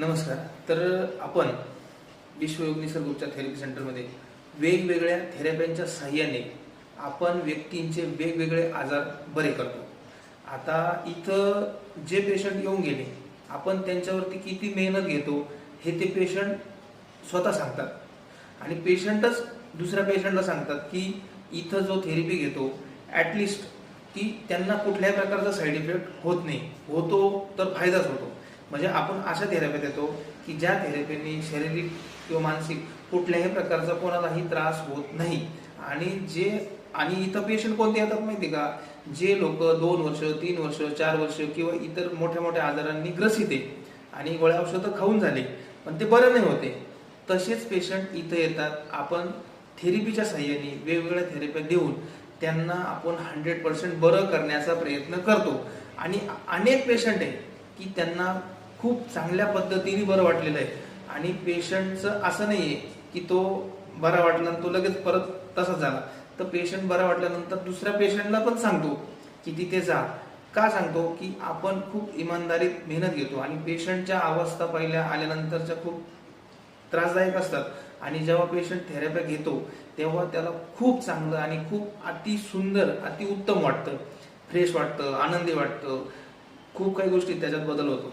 नमस्कार. तर आपण विश्वयोग निसर्गोपचार थेरपी सेंटरमध्ये वेगवेगळ्या थेरप्यांच्या सहाय्याने आपण व्यक्तींचे वेगवेगळे आजार बरे करतो. आता इथं जे पेशंट येऊन गेले, आपण त्यांच्यावरती किती मेहनत घेतो हे ते पेशंट स्वतः सांगतात आणि पेशंटच दुसऱ्या पेशंटला सांगतात की इथं जो थेरपी घेतो ॲटलिस्ट की त्यांना कुठल्याही प्रकारचा साईड इफेक्ट होत नाही, होतो तर फायदाच होतो. म्हणजे आपण अशा थेरपी देतो की ज्या थेरपीने शारीरिक किंवा मानसिक कुठल्याही प्रकारचा कोणालाही त्रास होत नाही. आणि इथं पेशंट कोणते येतात माहिती का? जे लोक 2 वर्ष 3 वर्ष 4 वर्ष किंवा इतर मोठ्या मोठ्या आजारांनी ग्रसित आहे आणि गोळ्या औषधं खाऊन झाले पण ते बरं नाही होते, तसेच पेशंट इथं येतात. आपण थेरपीच्या साहाय्याने वेगवेगळ्या थेरप्या देऊन त्यांना आपण 100% बरं करण्याचा प्रयत्न करतो. आणि अनेक पेशंट आहे की त्यांना खूप चांगल्या पद्धतीने बरं वाटलेलं आहे. आणि पेशंटचं असं नाही आहे की तो बरा वाटला आणि तो लगेच परत तसाच झाला. तर पेशंट बरा वाटल्यानंतर दुसऱ्या पेशंटला पण सांगतो की तिथे जा. का सांगतो? की आपण खूप इमानदारीत मेहनत घेतो आणि पेशंटच्या अवस्था पहिल्या आल्यानंतरच्या खूप त्रासदायक असतात. आणि जेव्हा पेशंट थेरप्या घेतो तेव्हा त्याला खूप चांगलं आणि खूप अति सुंदर अति उत्तम वाटतं, फ्रेश वाटतं, आनंदी वाटतं. खूप काही गोष्टी त्याच्यात बदल होतो.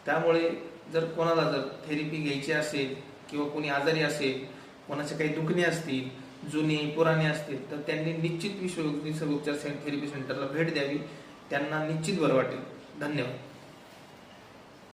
त्यामुळे जर कोणाला जर थेरपी घ्यायची असेल किंवा कोणी आजारी असेल, कोणाचे काही दुखणे असतील, जुने पुराणे असतील, तर त्यांनी निश्चित विश्वयोग निसर्गोपचार थेरपी सेंटरला भेट द्यावी. त्यांना निश्चित बरं वाटेल. धन्यवाद.